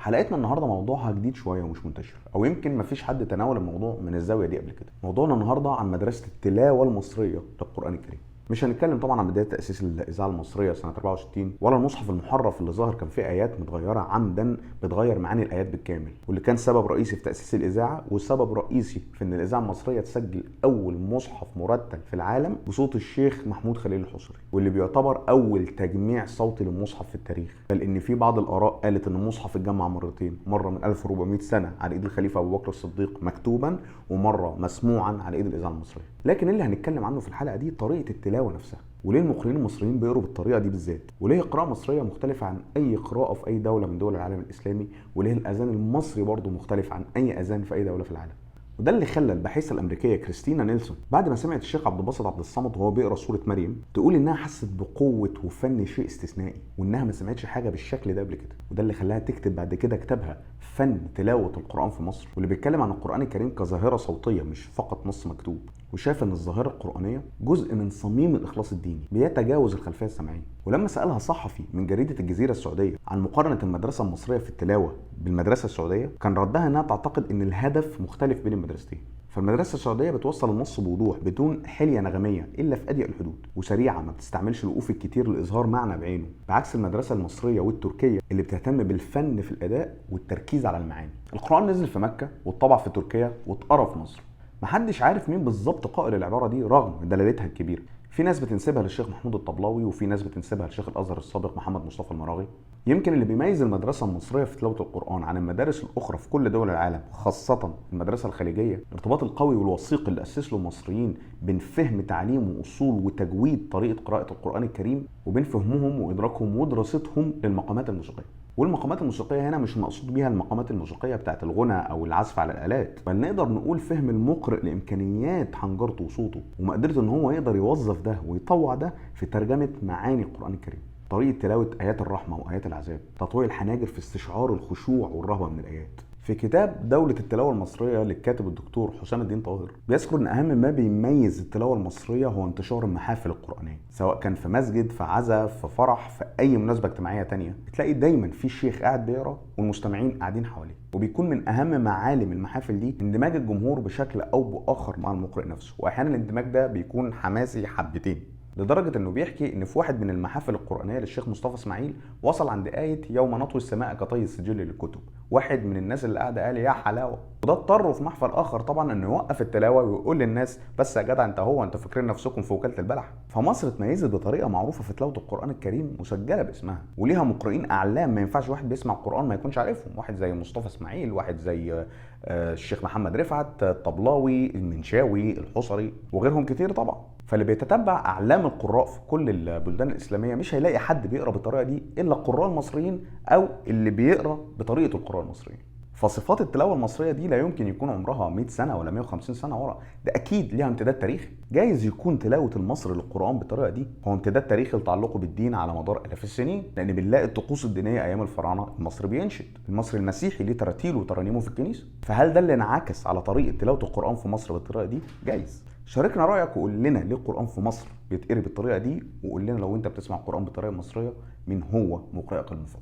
حلقتنا النهارده موضوعها جديد شويه ومش منتشر، او يمكن مفيش حد تناول الموضوع من الزاويه دي قبل كده. موضوعنا النهارده عن مدرسه التلاوه المصريه للقران الكريم. مش هنتكلم طبعا عن بدايه تاسيس الاذاعه المصريه سنه 64، ولا المصحف المحرف اللي ظهر كان فيه ايات متغيره عمدا بتغير معاني الايات بالكامل، واللي كان سبب رئيسي في تاسيس الاذاعه وسبب رئيسي في ان الاذاعه المصريه تسجل اول مصحف مرتل في العالم بصوت الشيخ محمود خليل الحصري، واللي بيعتبر اول تجميع صوتي للمصحف في التاريخ. بل ان في بعض الاراء قالت ان المصحف اتجمع مرتين، مره من 1400 سنه على ايد الخليفه ابو بكر الصديق مكتوبا، ومره مسموعا على ايد الاذاعه المصريه. لكن اللي هنتكلم عنه في الحلقه دي طريقه التلاوه نفسها، وليه المقرئين المصريين بيقروا بالطريقه دي بالذات، وليه القراءه المصريه مختلفه عن اي قراءه في اي دوله من دول العالم الاسلامي، وليه الاذان المصري برضه مختلف عن اي اذان في اي دوله في العالم. وده اللي خلى الباحثه الامريكيه كريستينا نيلسون بعد ما سمعت الشيخ عبد الباسط عبد الصمد وهو بيقرا سوره مريم تقول انها حست بقوه وفن شيء استثنائي، وانها ما سمعتش حاجه بالشكل ده قبل كده. وده اللي خلاها تكتب بعد كده كتابها فن تلاوه القران في مصر، واللي بيتكلم عن القران الكريم كظاهره صوتيه مش فقط نص مكتوب. وشاف ان الظاهره القرانيه جزء من صميم الاخلاص الديني بيتجاوز الخلفيه السمعيه. ولما سالها صحفي من جريده الجزيره السعوديه عن مقارنه المدرسه المصريه في التلاوه بالمدرسه السعوديه، كان ردها انها تعتقد ان الهدف مختلف بين المدرستين. فالمدرسه السعوديه بتوصل النص بوضوح بدون حليه نغميه الا في اضيق الحدود، وسريعه ما بتستعملش الوقوف الكتير لاظهار معنى بعينه، بعكس المدرسه المصريه والتركيه اللي بتهتم بالفن في الاداء والتركيز على المعاني. القران نزل في مكه واتطبع في تركيا واتقرا في مصر. محدش عارف مين بالظبط قائل العباره دي رغم دلالتها الكبيره. في ناس بتنسبها للشيخ محمود الطبلاوي، وفي ناس بتنسبها للشيخ الازهر السابق محمد مصطفى المراغي. يمكن اللي بيميز المدرسه المصريه في تلاوه القران عن المدارس الاخرى في كل دول العالم، خاصه المدرسه الخليجيه، الارتباط القوي والوثيق اللي اسس له المصريين بين فهم تعليم واصول وتجويد طريقه قراءه القران الكريم، وبين فهمهم وادراكهم ودراستهم للمقامات الموسيقيه. والمقامات الموسيقيه هنا مش مقصود بيها المقامات الموسيقيه بتاعت الغنى او العزف على الالات، بل نقدر نقول فهم المقرئ لامكانيات حنجرته وصوته، ومقدرته ان هو يقدر يوظف ده ويطوع ده في ترجمه معاني القران الكريم. طريقه تلاوه ايات الرحمه وايات العذاب، تطويع الحناجر في استشعار الخشوع والرهبه من الايات. في كتاب دولة التلاوة المصرية للكاتب الدكتور حسام الدين طاهر بيذكر ان اهم ما بيميز التلاوة المصرية هو انتشار المحافل القرآنية، سواء كان في مسجد، في عزا، في فرح، في اي مناسبة اجتماعية تانية، بتلاقي دايما في شيخ قاعد بيقرا والمستمعين قاعدين حواليه. وبيكون من اهم معالم المحافل دي اندماج الجمهور بشكل او باخر مع المقرئ نفسه، واحيانا الاندماج ده بيكون حماسي حبتين، لدرجة انه بيحكي ان في واحد من المحافل القرآنية للشيخ مصطفى اسماعيل وصل عند آية يوم نطوي السماء كطي السجل للكتب، واحد من الناس اللي قاعدة قال يا حلاوة. وده اضطره في محفل اخر طبعا انه يوقف التلاوة ويقول للناس بس يا جدع انتوا فاكرين نفسكم في وكالة البلح. فمصر اتميزت بطريقة معروفة في تلاوة القرآن الكريم مسجلة باسمها، وليها مقرئين اعلام ما ينفعش واحد بيسمع القرآن ما يكونش عارفهم، واحد زي مصطفى اسماعيل، واحد زي الشيخ محمد رفعت، الطبلاوي، المنشاوي، الحصري، وغيرهم كتير طبعا. فاللي بيتتبع اعلام القراء في كل البلدان الاسلاميه مش هيلاقي حد بيقرا بالطريقه دي الا القراء المصريين او اللي بيقرا بطريقه القراء المصريين. فصفات التلاوه المصريه دي لا يمكن يكون عمرها 100 سنه ولا 150 سنه ورا، ده اكيد ليها امتداد تاريخي. جايز يكون تلاوه المصري للقران بالطريقه دي هو امتداد تاريخي لتعلقه بالدين على مدار الاف السنين، لان بنلاقي الطقوس الدينيه ايام الفراعنه المصري بينشد، المصري المسيحي ليه تراتيله وترانيمه في الكنيسه. فهل ده اللي انعكس على طريقه تلاوه القران في مصر بالطريقه دي؟ جايز. شاركنا رايك وقول لنا ليه القران في مصر بيتقري بالطريقه دي، وقول لنا لو انت بتسمع القران بالطريقه المصريه مين هو مقرئك المفضل.